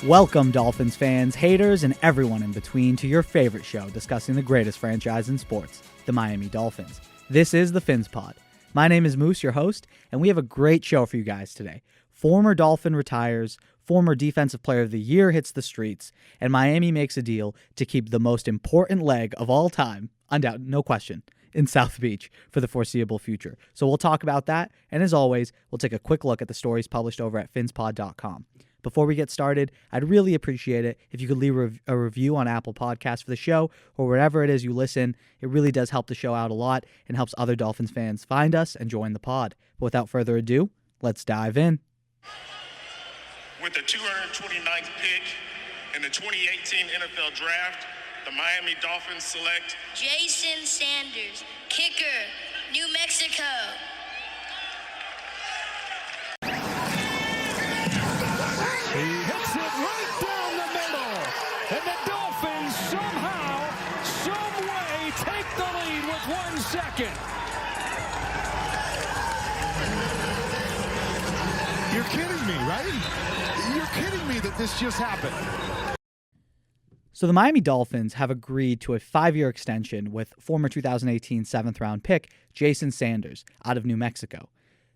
Welcome, Dolphins fans, haters, and everyone in between to your favorite show discussing the greatest franchise in sports, the Miami Dolphins. This is the PhinsPod. My name is Moose, your host, and we have a great show for you guys today. Former Dolphin retires, former Defensive Player of the Year hits the streets, and Miami makes a deal to keep the most important leg of all time, undoubtedly, no question, in South Beach for the foreseeable future. So we'll talk about that, and as always, we'll take a quick look at the stories published over at PhinsPod.com. Before we get started, I'd really appreciate it if you could leave a review on Apple Podcasts for the show or wherever it is you listen. It really does help the show out a lot and helps other Dolphins fans find us and join the pod. But without further ado, let's dive in. With the 229th pick in the 2018 NFL Draft, the Miami Dolphins select Jason Sanders, kicker, New Mexico. He hits it right down the middle, and the Dolphins somehow, some way take the lead with 1 second. You're kidding me, right? You're kidding me that this just happened. So the Miami Dolphins have agreed to a 5-year extension with former 2018 7th-round pick Jason Sanders out of New Mexico.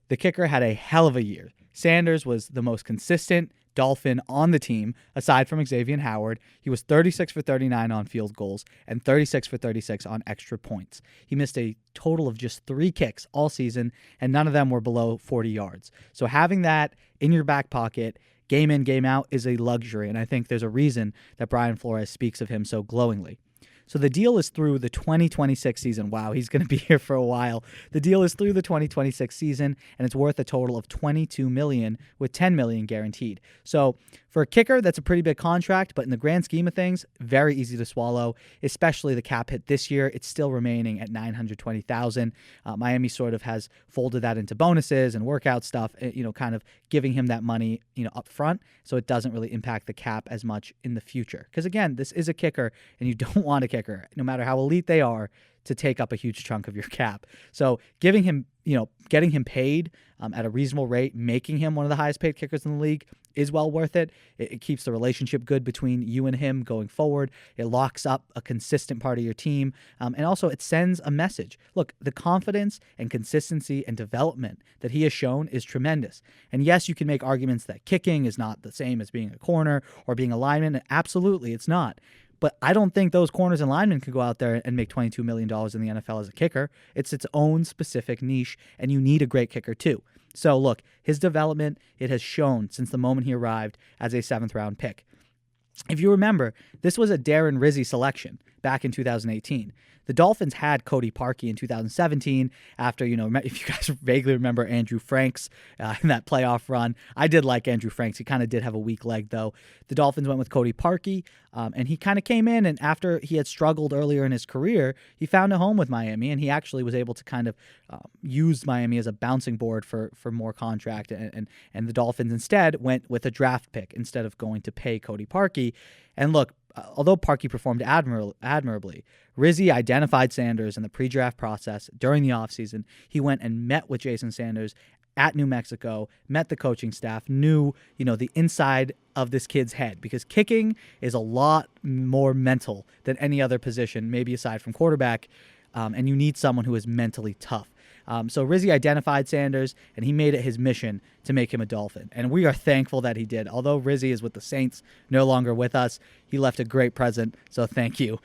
The kicker had a hell of a year. Sanders was the most consistent Dolphin on the team, aside from Xavier Howard. He was 36 for 39 on field goals and 36 for 36 on extra points. He missed a total of just 3 kicks all season, and none of them were below 40 yards. So having that in your back pocket, game in, game out, is a luxury, and I think there's a reason that Brian Flores speaks of him so glowingly. So the deal is through the 2026 season. Wow, he's going to be here for a while. The deal is through the 2026 season, and it's worth a total of $22 million with $10 million guaranteed. So for a kicker, that's a pretty big contract, but in the grand scheme of things, very easy to swallow, especially the cap hit this year. It's still remaining at $920,000. Miami sort of has folded that into bonuses and workout stuff, kind of giving him that money, up front, so it doesn't really impact the cap as much in the future. Because again, this is a kicker, and you don't want a kicker, no matter how elite they are, to take up a huge chunk of your cap. So giving him, getting him paid at a reasonable rate, making him one of the highest paid kickers in the league is well worth it. It keeps the relationship good between you and him going forward. It locks up a consistent part of your team. And also it sends a message. Look, the confidence and consistency and development that he has shown is tremendous. And yes, you can make arguments that kicking is not the same as being a corner or being a lineman. Absolutely, it's not. But I don't think those corners and linemen could go out there and make $22 million in the NFL as a kicker. It's its own specific niche, and you need a great kicker too. So look, his development, it has shown since the moment he arrived as a 7th-round pick. If you remember, this was a Darren Rizzi selection back in 2018. The Dolphins had Cody Parkey in 2017 after, if you guys vaguely remember Andrew Franks in that playoff run. I did like Andrew Franks. He kind of did have a weak leg, though. The Dolphins went with Cody Parkey, and he kind of came in, and after he had struggled earlier in his career, he found a home with Miami, and he actually was able to kind of use Miami as a bouncing board for more contract, and the Dolphins instead went with a draft pick instead of going to pay Cody Parkey. And look, although Parkey performed admirably, Rizzi identified Sanders in the pre-draft process during the offseason. He went and met with Jason Sanders at New Mexico, met the coaching staff, knew, the inside of this kid's head, because kicking is a lot more mental than any other position, maybe aside from quarterback, and you need someone who is mentally tough. So Rizzi identified Sanders, and he made it his mission to make him a Dolphin. And we are thankful that he did. Although Rizzi is with the Saints, no longer with us, he left a great present. So thank you,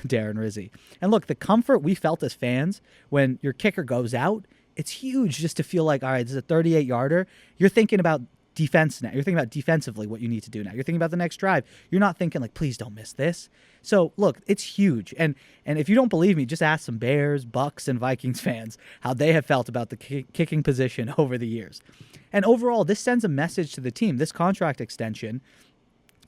Darren Rizzi. And look, the comfort we felt as fans when your kicker goes out, it's huge just to feel like, all right, this is a 38-yarder. You're thinking about defense now. You're thinking about defensively what you need to do now. You're thinking about the next drive. You're not thinking like, please don't miss this. So look, it's huge. And if you don't believe me, just ask some Bears, Bucks, and Vikings fans how they have felt about the kicking position over the years. And overall, this sends a message to the team. This contract extension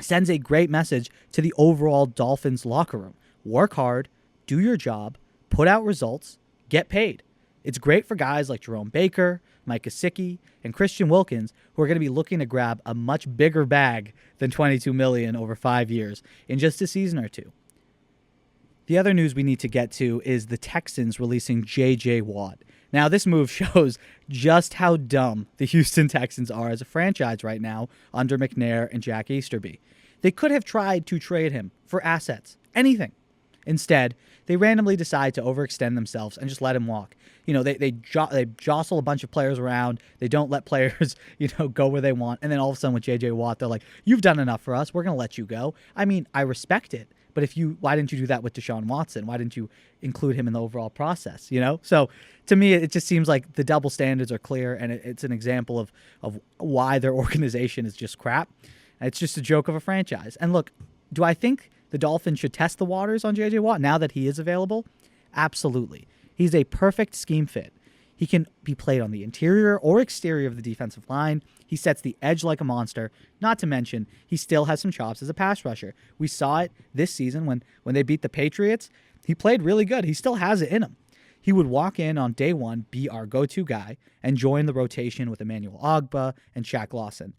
sends a great message to the overall Dolphins locker room. Work hard, do your job, put out results, get paid. It's great for guys like Jerome Baker, Mike Gesicki, and Christian Wilkins, who are going to be looking to grab a much bigger bag than $22 million over 5 years in just a season or two. The other news we need to get to is the Texans releasing J.J. Watt. Now, this move shows just how dumb the Houston Texans are as a franchise right now under McNair and Jack Easterby. They could have tried to trade him for assets, anything. Instead, they randomly decide to overextend themselves and just let him walk. They jostle a bunch of players around. They don't let players, go where they want. And then all of a sudden with J.J. Watt, they're like, you've done enough for us. We're going to let you go. I mean, I respect it. But why didn't you do that with Deshaun Watson? Why didn't you include him in the overall process, So to me, it just seems like the double standards are clear, and it's an example of why their organization is just crap. It's just a joke of a franchise. And look, do I think the Dolphins should test the waters on J.J. Watt now that he is available? Absolutely. He's a perfect scheme fit. He can be played on the interior or exterior of the defensive line. He sets the edge like a monster. Not to mention, he still has some chops as a pass rusher. We saw it this season when they beat the Patriots. He played really good. He still has it in him. He would walk in on day one, be our go-to guy, and join the rotation with Emmanuel Ogbah and Shaq Lawson.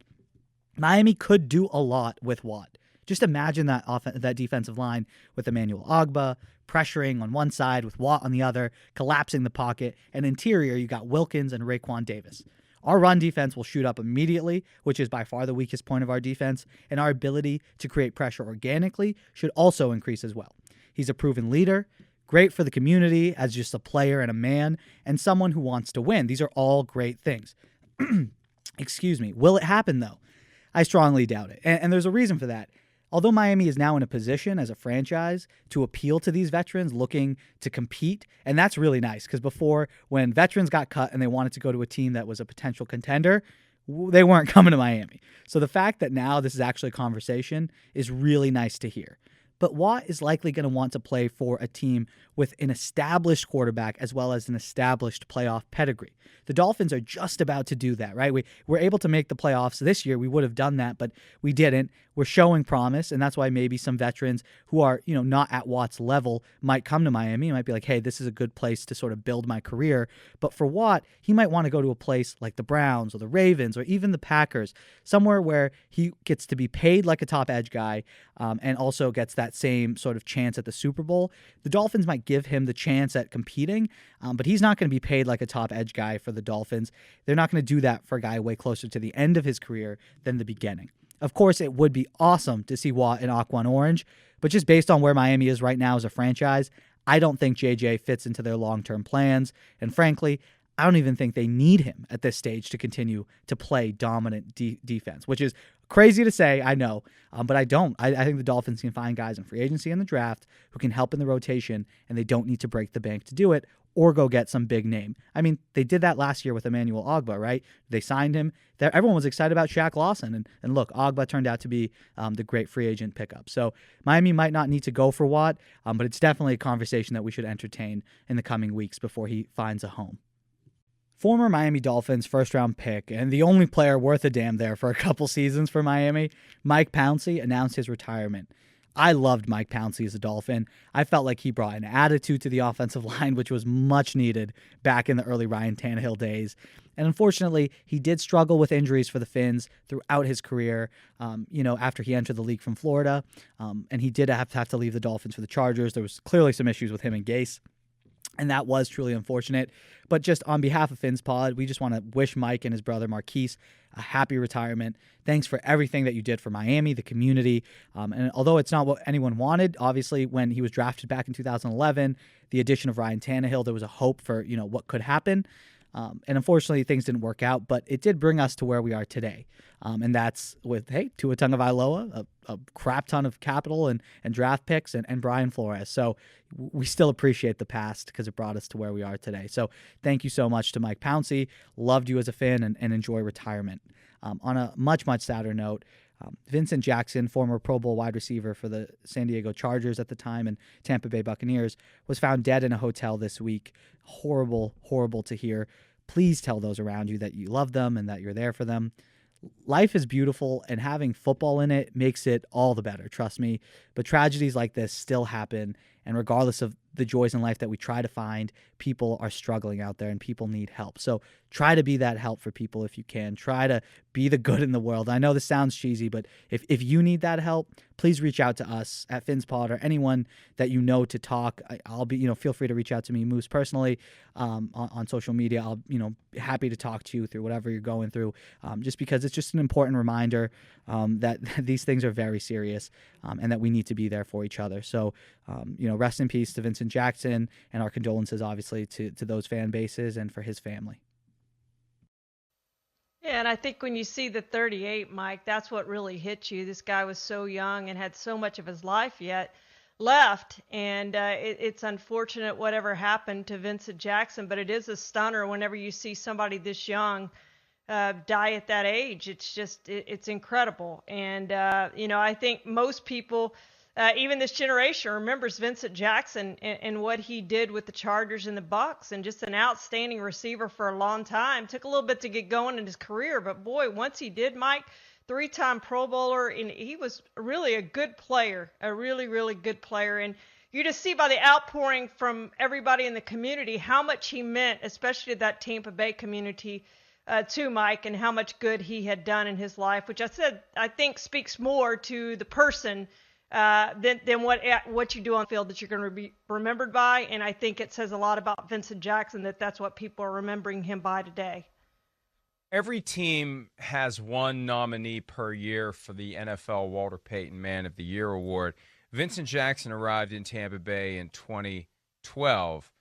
Miami could do a lot with Watt. Just imagine that defensive line with Emmanuel Ogbah pressuring on one side with Watt on the other, collapsing the pocket, and interior you got Wilkins and Raekwon Davis. Our run defense will shoot up immediately, which is by far the weakest point of our defense, and our ability to create pressure organically should also increase as well. He's a proven leader, great for the community as just a player and a man, and someone who wants to win. These are all great things. Excuse me. Will it happen, though? I strongly doubt it, and there's a reason for that. Although Miami is now in a position as a franchise to appeal to these veterans looking to compete, and that's really nice because before, when veterans got cut and they wanted to go to a team that was a potential contender, they weren't coming to Miami. So the fact that now this is actually a conversation is really nice to hear. But Watt is likely going to want to play for a team with an established quarterback as well as an established playoff pedigree. The Dolphins are just about to do that, right? We were able to make the playoffs this year. We would have done that, but we didn't. We're showing promise, and that's why maybe some veterans who are, not at Watt's level might come to Miami. Might be like, hey, this is a good place to sort of build my career. But for Watt, he might want to go to a place like the Browns or the Ravens or even the Packers, somewhere where he gets to be paid like a top edge guy and also gets that same sort of chance at the Super Bowl. The Dolphins might give him the chance at competing, but he's not going to be paid like a top edge guy for the Dolphins. They're not going to do that for a guy way closer to the end of his career than the beginning. Of course, it would be awesome to see Watt in aqua and orange, but just based on where Miami is right now as a franchise, I don't think JJ fits into their long-term plans, and frankly, I don't even think they need him at this stage to continue to play dominant defense, which is crazy to say, I know, but I don't. I think the Dolphins can find guys in free agency and the draft who can help in the rotation, and they don't need to break the bank to do it or go get some big name. I mean, they did that last year with Emmanuel Ogbah, right? They signed him. Everyone was excited about Shaq Lawson, and look, Ogbah turned out to be the great free agent pickup. So Miami might not need to go for Watt, but it's definitely a conversation that we should entertain in the coming weeks before he finds a home. Former Miami Dolphins first-round pick and the only player worth a damn there for a couple seasons for Miami, Mike Pouncey announced his retirement. I loved Mike Pouncey as a Dolphin. I felt like he brought an attitude to the offensive line, which was much needed back in the early Ryan Tannehill days. And unfortunately, he did struggle with injuries for the Phins throughout his career, after he entered the league from Florida. And he did have to leave the Dolphins for the Chargers. There was clearly some issues with him and Gase. And that was truly unfortunate. But just on behalf of PhinsPod, we just want to wish Mike and his brother Marquise a happy retirement. Thanks for everything that you did for Miami, the community. And although it's not what anyone wanted, obviously when he was drafted back in 2011, the addition of Ryan Tannehill, there was a hope for what could happen. And unfortunately, things didn't work out, but it did bring us to where we are today. And that's with, Tua Tagovailoa, a crap ton of capital and draft picks, and Brian Flores. So we still appreciate the past because it brought us to where we are today. So thank you so much to Mike Pouncey. Loved you as a fan and enjoy retirement. On a much, much sadder note, Vincent Jackson, former Pro Bowl wide receiver for the San Diego Chargers at the time and Tampa Bay Buccaneers, was found dead in a hotel this week. Horrible, horrible to hear. Please tell those around you that you love them and that you're there for them. Life is beautiful, and having football in it makes it all the better, trust me. But tragedies like this still happen, And regardless of the joys in life that we try to find, people are struggling out there and people need help. So try to be that help for people if you can. Try to be the good in the world. I know this sounds cheesy, but if you need that help, please reach out to us at PhinsPod or anyone that you know to talk. I'll be, feel free to reach out to me, Moose, personally, on social media. I'll, happy to talk to you through whatever you're going through, just because it's just an important reminder that these things are very serious, and that we need to be there for each other. So, rest in peace to Vincent Jackson, and our condolences, obviously, to those fan bases and for his family. Yeah, and I think when you see the 38, Mike, that's what really hit you. This guy was so young and had so much of his life yet left, and it's unfortunate whatever happened to Vincent Jackson, but it is a stunner whenever you see somebody this young die at that age. It's just, it's incredible. And, I think most people, even this generation, remembers Vincent Jackson and what he did with the Chargers and the Bucs, and just an outstanding receiver for a long time. Took a little bit to get going in his career, but boy, once he did, Mike, 3-time Pro Bowler, and he was really a good player, a really, really good player. And you just see by the outpouring from everybody in the community how much he meant, especially to that Tampa Bay community, to Mike, and how much good he had done in his life, which I think speaks more to the person than what you do on the field that you're going to be remembered by. And I think it says a lot about Vincent Jackson that's what people are remembering him by today. Every team has one nominee per year for the NFL Walter Payton Man of the Year award. Vincent Jackson arrived in Tampa Bay in 2012.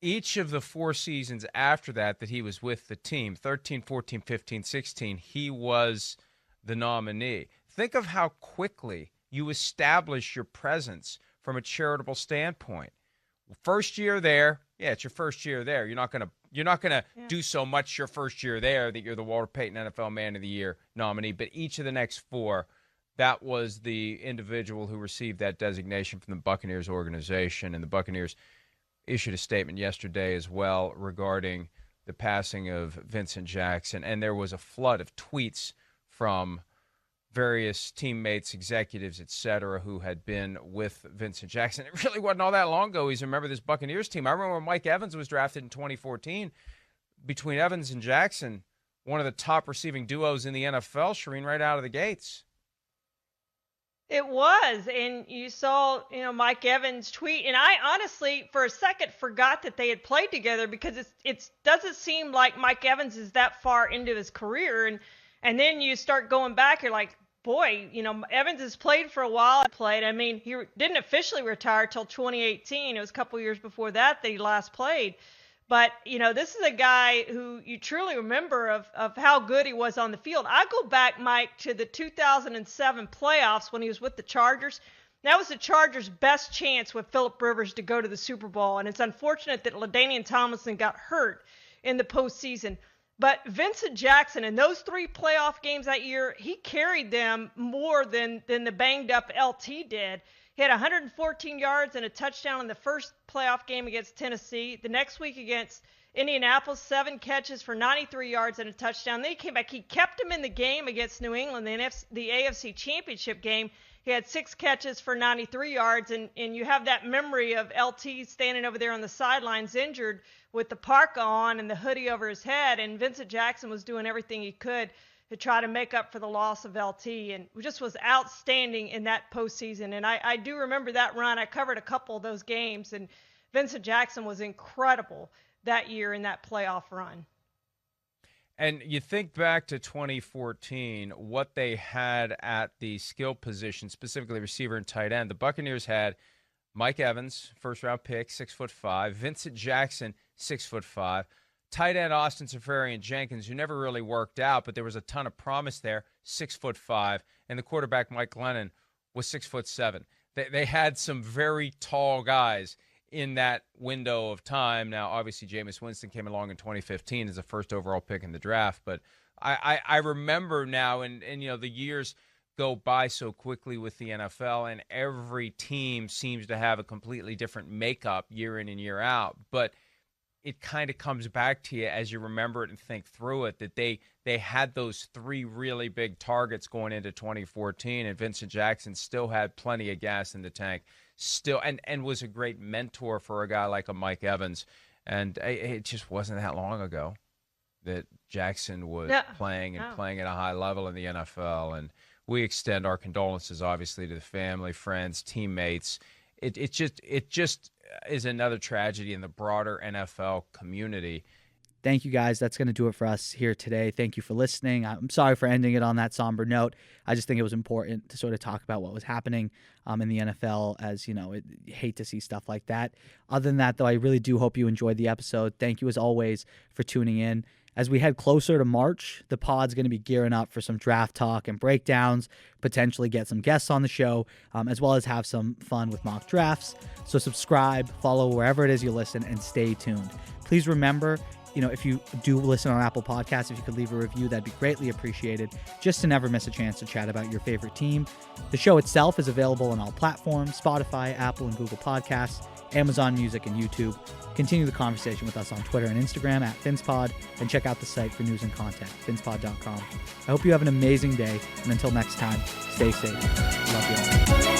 Each of the 4 seasons after that he was with the team, 13, 14, 15, 16, he was the nominee. Think of how quickly you establish your presence from a charitable standpoint. First year there, yeah, it's your first year there. You're not gonna do so much your first year there that you're the Walter Payton NFL Man of the Year nominee. But each of the next 4, that was the individual who received that designation from the Buccaneers organization, and the Buccaneers issued a statement yesterday as well regarding the passing of Vincent Jackson, and there was a flood of tweets from various teammates, executives, etc., who had been with Vincent Jackson. It really wasn't all that long ago. He's remember this Buccaneers team. I remember when Mike Evans was drafted in 2014. Between Evans and Jackson, one of the top receiving duos in the NFL, Shireen, right out of the gates. It was, and you saw, Mike Evans tweet, and I honestly, for a second, forgot that they had played together, because it doesn't seem like Mike Evans is that far into his career, and then you start going back, you're like, boy, Evans has played for a while. I mean, he didn't officially retire till 2018. It was a couple years before that he last played. But, this is a guy who you truly remember of how good he was on the field. I go back, Mike, to the 2007 playoffs when he was with the Chargers. That was the Chargers' best chance with Phillip Rivers to go to the Super Bowl. And it's unfortunate that LaDainian Tomlinson got hurt in the postseason. But Vincent Jackson, in those 3 playoff games that year, he carried them more than the banged-up LT did. He had 114 yards and a touchdown in the first playoff game against Tennessee. The next week against Indianapolis, 7 catches for 93 yards and a touchdown. Then he came back. He kept him in the game against New England, the AFC Championship game. He had 6 catches for 93 yards, and you have that memory of LT standing over there on the sidelines injured with the parka on and the hoodie over his head, and Vincent Jackson was doing everything he could to try to make up for the loss of LT, and just was outstanding in that postseason. And I do remember that run. I covered a couple of those games, and Vincent Jackson was incredible that year in that playoff run. And you think back to 2014, what they had at the skill position, specifically receiver and tight end. The Buccaneers had Mike Evans, first-round pick, 6'5", Vincent Jackson, 6'5", tight end Austin Seferian-Jenkins, who never really worked out, but there was a ton of promise there, 6'5", and the quarterback Mike Glennon was 6'7". They had some very tall guys in that window of time. Now, obviously, Jameis Winston came along in 2015 as a first overall pick in the draft, but I remember now, and the years go by so quickly with the NFL, and every team seems to have a completely different makeup year in and year out, but it kind of comes back to you as you remember it and think through it, that they had those 3 really big targets going into 2014, and Vincent Jackson still had plenty of gas in the tank. still and was a great mentor for a guy like a Mike Evans. And it just wasn't that long ago that Jackson was playing at a high level in the NFL. And we extend our condolences, obviously, to the family, friends, teammates. It just is another tragedy in the broader NFL community. Thank you, guys. That's going to do it for us here today. Thank you for listening. I'm sorry for ending it on that somber note. I just think it was important to sort of talk about what was happening in the NFL, as, you know, you hate to see stuff like that. Other than that, though, I really do hope you enjoyed the episode. Thank you, as always, for tuning in. As we head closer to March, the pod's going to be gearing up for some draft talk and breakdowns, potentially get some guests on the show, as well as have some fun with mock drafts. So subscribe, follow wherever it is you listen, and stay tuned. Please remember, you know, if you do listen on Apple Podcasts, if you could leave a review, that'd be greatly appreciated, just to never miss a chance to chat about your favorite team. The show itself is available on all platforms: Spotify, Apple, and Google Podcasts, Amazon Music, and YouTube. Continue the conversation with us on Twitter and Instagram at PhinsPod, and check out the site for news and content, PhinsPod.com. I hope you have an amazing day, and until next time, stay safe. Love you all.